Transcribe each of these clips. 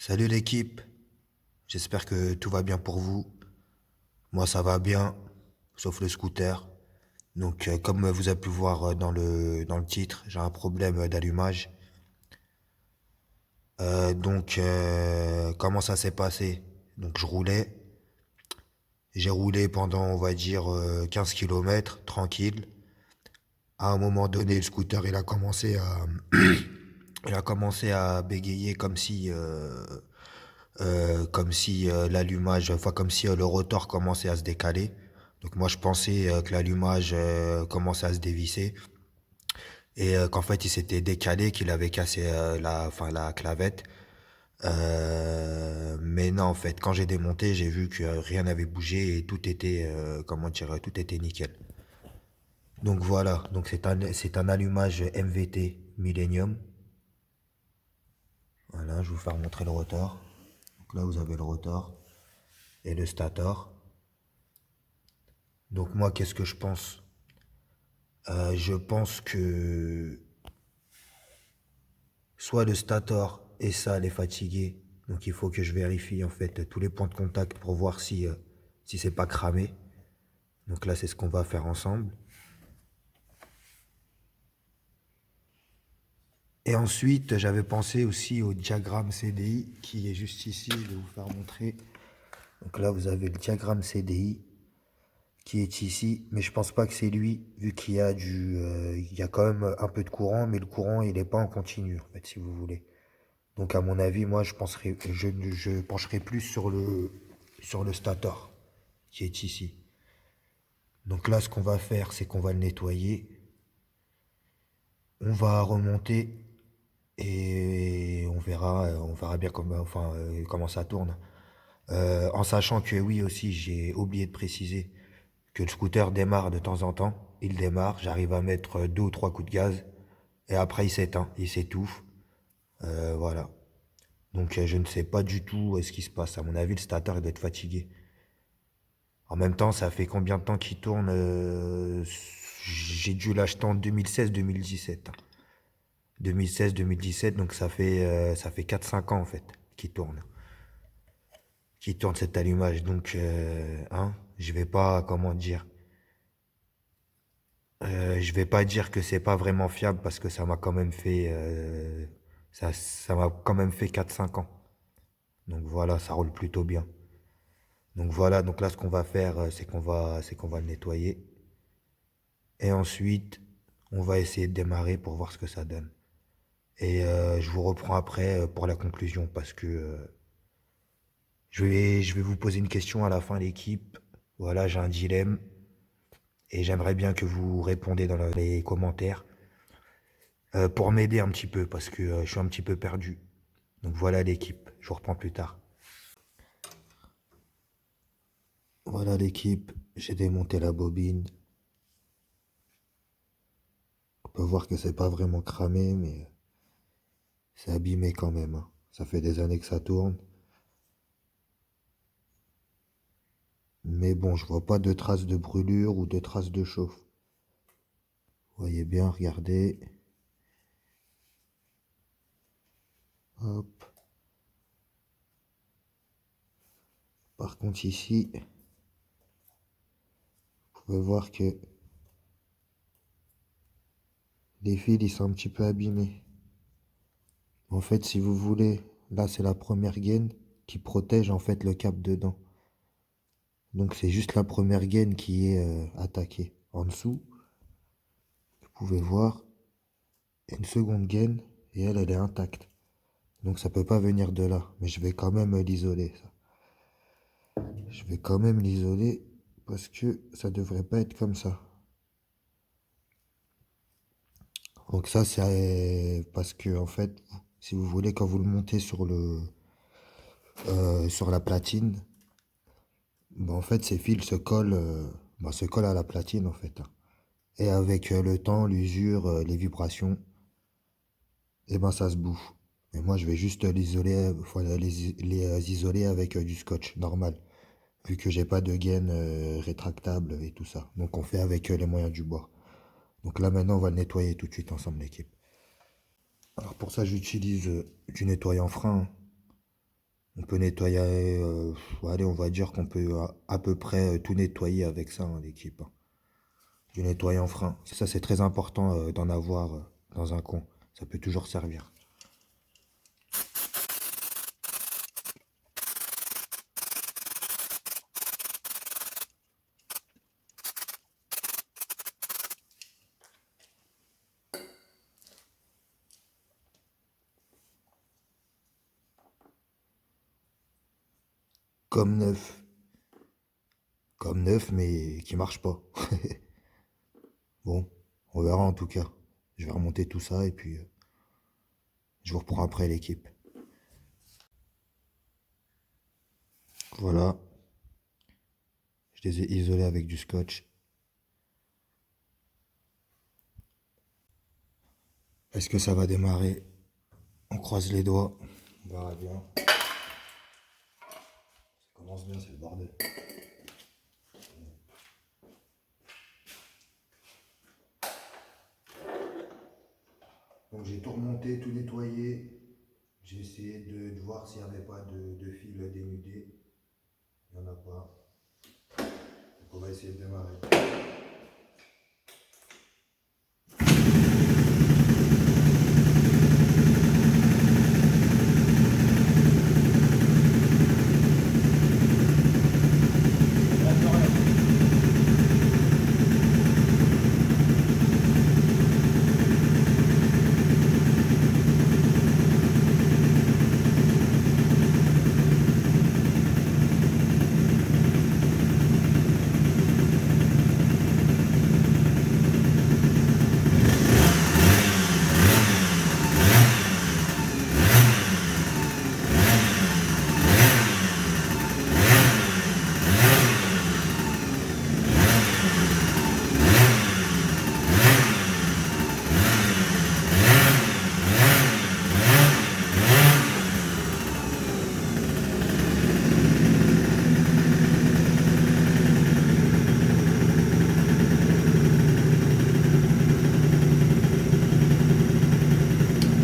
Salut l'équipe, j'espère que tout va bien pour vous. Moi ça va bien, sauf le scooter. Donc comme vous avez pu voir dans le titre, j'ai un problème d'allumage. Comment ça s'est passé? Donc je roulais, j'ai roulé pendant on va dire 15 km tranquille. À un moment donné, le scooter il a commencé à bégayer comme si l'allumage, enfin comme si le rotor commençait à se décaler. Donc moi je pensais que l'allumage commençait à se dévisser et qu'en fait il s'était décalé, qu'il avait cassé la clavette. Mais non en fait quand j'ai démonté j'ai vu que rien n'avait bougé et tout était comment dire tout était nickel. Donc voilà, donc c'est un allumage MVT Millennium. Voilà, je vais vous faire montrer le rotor. Donc là vous avez le rotor et le stator. Donc moi, qu'est-ce que je pense? Je pense que soit le stator est sale et fatigué, donc il faut que je vérifie en fait tous les points de contact pour voir si c'est pas cramé. Donc là, c'est ce qu'on va faire ensemble. Et ensuite, j'avais pensé aussi au diagramme CDI qui est juste ici. Je vais vous faire montrer. Donc là, vous avez le diagramme CDI qui est ici, mais je pense pas que c'est lui, vu il y a quand même un peu de courant, mais le courant, il est pas en continu, en fait, si vous voulez. Donc à mon avis, moi je pencherai plus sur le stator qui est ici. Donc là, ce qu'on va faire, c'est qu'on va le nettoyer. On va remonter et on verra bien comment ça tourne. En sachant que oui aussi, j'ai oublié de préciser que le scooter démarre de temps en temps. Il démarre, j'arrive à mettre deux ou trois coups de gaz et après il s'éteint, il s'étouffe. Voilà. Donc je ne sais pas du tout ce qui se passe. À mon avis, le starter il doit être fatigué. En même temps, ça fait combien de temps qu'il tourne j'ai dû l'acheter en 2016-2017. 2016-2017, donc ça fait 4-5 ans en fait qu'il tourne. Qu'il tourne cet allumage. Donc, je vais pas, comment dire, je vais pas dire que c'est pas vraiment fiable parce que ça m'a quand même fait 4-5 ans. Donc voilà, ça roule plutôt bien. Donc voilà, donc là ce qu'on va faire, c'est qu'on va le nettoyer. Et ensuite, on va essayer de démarrer pour voir ce que ça donne. Et je vous reprends après pour la conclusion parce que je vais vous poser une question à la fin, l'équipe. Voilà, j'ai un dilemme et j'aimerais bien que vous répondez dans les commentaires pour m'aider un petit peu parce que je suis un petit peu perdu. Donc voilà l'équipe, je vous reprends plus tard. Voilà l'équipe, j'ai démonté la bobine. On peut voir que c'est pas vraiment cramé, mais c'est abîmé quand même, hein. Ça fait des années que ça tourne. Mais bon, je vois pas de traces de brûlure ou de traces de chauffe. Vous voyez bien, regardez. Hop. Par contre ici, vous pouvez voir que les fils ils sont un petit peu abîmés. En fait, si vous voulez, là c'est la première gaine qui protège en fait le câble dedans. Donc c'est juste la première gaine qui est attaquée. En dessous, vous pouvez voir une seconde gaine et elle est intacte. Donc ça peut pas venir de là, mais je vais quand même l'isoler ça. Je vais quand même l'isoler parce que ça devrait pas être comme ça. Donc ça c'est parce que en fait, si vous voulez, quand vous le montez sur la platine, bah, en fait ces fils se collent à la platine en fait, hein. Et avec le temps, l'usure, les vibrations, et ben ça se bouffe. Et moi je vais juste l'isoler, voilà, les isoler avec du scotch normal, vu que j'ai pas de gaine rétractable et tout ça. Donc on fait avec les moyens du bord. Donc là maintenant on va le nettoyer tout de suite ensemble l'équipe. Alors pour ça j'utilise du nettoyant frein, hein. On peut nettoyer, allez, on va dire qu'on peut à peu près tout nettoyer avec ça, hein, l'équipe, hein. Du nettoyant frein. Ça, c'est très important d'en avoir dans un coin. Ça peut toujours servir. Comme neuf. Comme neuf, mais qui marche pas. Bon, on verra en tout cas. Je vais remonter tout ça et puis je vous reprends après l'équipe. Voilà, je les ai isolés avec du scotch. Est-ce que ça va démarrer? On croise les doigts. On verra bien. Ça commence bien, c'est le bordel. Donc j'ai tout remonté, tout nettoyé. J'ai essayé de voir s'il n'y avait pas de fil dénudé. Il n'y en a pas. Donc on va essayer de démarrer.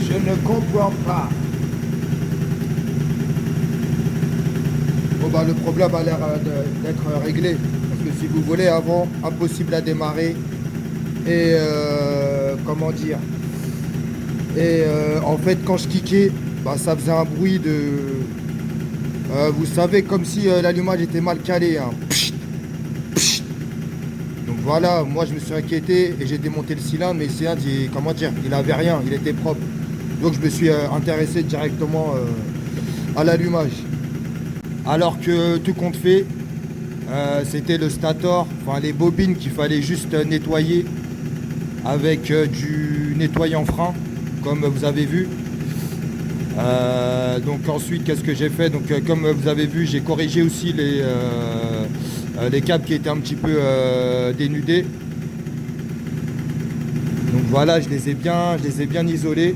Je ne comprends pas. Bon bah le problème a l'air d'être réglé. Parce que si vous voulez, avant, impossible à démarrer. Et comment dire? Et en fait, quand je kickais, bah, ça faisait un bruit de. Vous savez, comme si l'allumage était mal calé, hein. Pchit, pchit. Donc voilà, moi je me suis inquiété et j'ai démonté le cylindre, mais le cylindre, comment dire, il avait rien, il était propre. Donc je me suis intéressé directement à l'allumage. Alors que tout compte fait, c'était le stator, enfin les bobines qu'il fallait juste nettoyer avec du nettoyant frein, comme vous avez vu. Donc ensuite, qu'est-ce que j'ai fait? Donc comme vous avez vu, j'ai corrigé aussi les câbles qui étaient un petit peu dénudés. Donc voilà, je les ai bien isolés.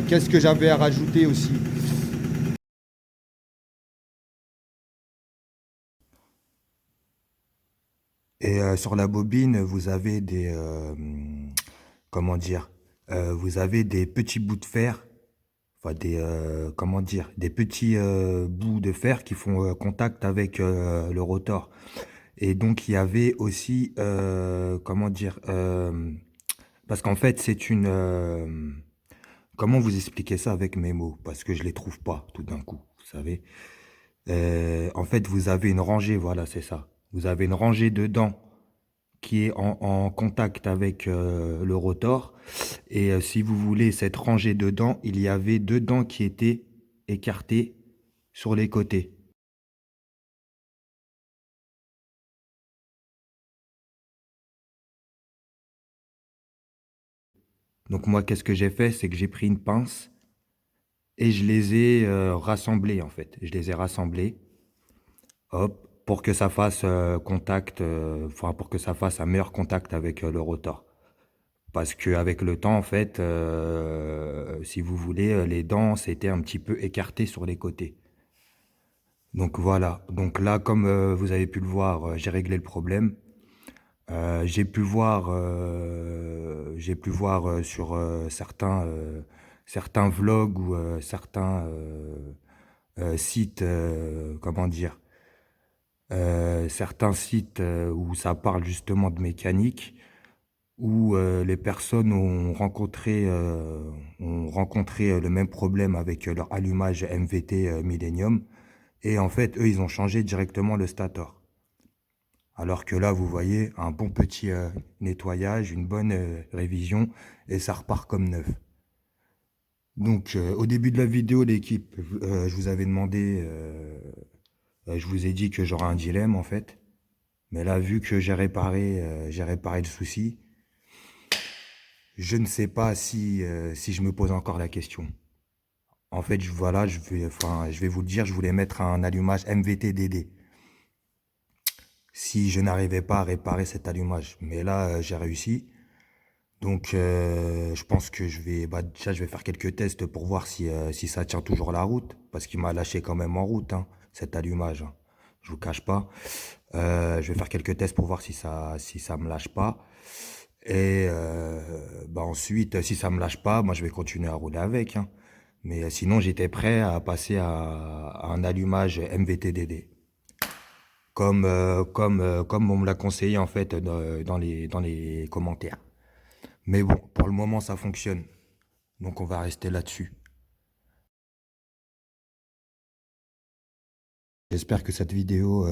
Qu'est-ce que j'avais à rajouter aussi? Et sur la bobine, vous avez des, comment dire, vous avez des petits bouts de fer, enfin des, comment dire, des petits bouts de fer qui font contact avec le rotor. Et donc il y avait aussi, comment dire, parce qu'en fait c'est une, comment vous expliquer ça avec mes mots? Parce que je les trouve pas tout d'un coup, vous savez. En fait, vous avez une rangée, voilà, c'est ça. Vous avez une rangée de dents qui est en contact avec le rotor. Et si vous voulez, cette rangée de dents, il y avait deux dents qui étaient écartées sur les côtés. Donc moi, qu'est-ce que j'ai fait? C'est que j'ai pris une pince et je les ai rassemblées, en fait. Je les ai rassemblées, hop, pour que ça fasse contact, enfin, pour que ça fasse un meilleur contact avec le rotor. Parce qu'avec le temps, en fait, si vous voulez, les dents s'étaient un petit peu écartées sur les côtés. Donc voilà, donc là, comme vous avez pu le voir, j'ai réglé le problème. J'ai pu voir sur certains certains vlogs ou certains sites, comment dire, certains sites où ça parle justement de mécanique, où les personnes ont rencontré le même problème avec leur allumage MVT Millennium. Et en fait, eux, ils ont changé directement le stator. Alors que là, vous voyez, un bon petit nettoyage, une bonne révision, et ça repart comme neuf. Donc, au début de la vidéo, l'équipe, je vous avais demandé, je vous ai dit que j'aurais un dilemme en fait. Mais là, vu que j'ai réparé le souci, je ne sais pas si je me pose encore la question. En fait, voilà, je vais vous le dire, je voulais mettre un allumage MVT-DD. Si je n'arrivais pas à réparer cet allumage. Mais là, j'ai réussi. Donc, je pense que déjà, je vais faire quelques tests pour voir si ça tient toujours la route. Parce qu'il m'a lâché quand même en route, hein, cet allumage, hein. Je vous cache pas. Je vais faire quelques tests pour voir si ça me lâche pas. Et ensuite, si ça me lâche pas, moi je vais continuer à rouler avec, hein. Mais sinon, j'étais prêt à passer à un allumage MVTDD. Comme on me l'a conseillé en fait dans les commentaires. Mais bon, pour le moment, ça fonctionne. Donc on va rester là-dessus. J'espère que cette vidéo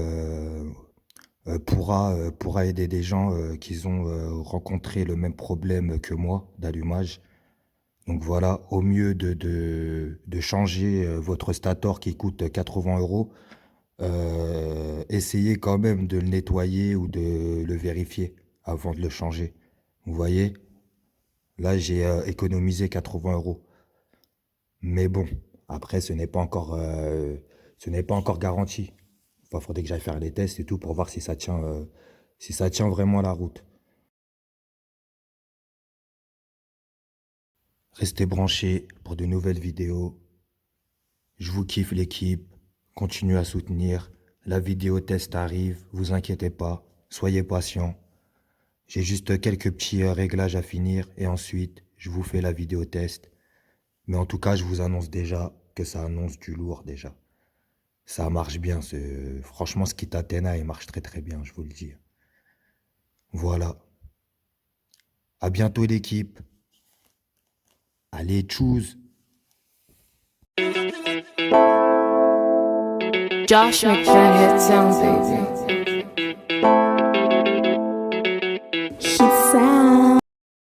pourra aider des gens qui ont rencontré le même problème que moi d'allumage. Donc voilà, au mieux de changer votre stator qui coûte 80 euros, essayez quand même de le nettoyer ou de le vérifier avant de le changer. Vous voyez, là j'ai économisé 80 euros. Mais bon, après ce n'est pas encore garanti. Il faudrait que j'aille faire les tests et tout pour voir si ça tient vraiment la route. Restez branchés pour de nouvelles vidéos. Je vous kiffe l'équipe. Continuez à soutenir. La vidéo test arrive. Vous inquiétez pas. Soyez patients. J'ai juste quelques petits réglages à finir et ensuite je vous fais la vidéo test. Mais en tout cas, je vous annonce déjà que ça annonce du lourd déjà. Ça marche bien. Franchement, ce kit Athena, il marche très très bien, je vous le dis. Voilà. À bientôt l'équipe. Allez, choose. Josh McDaniel sounds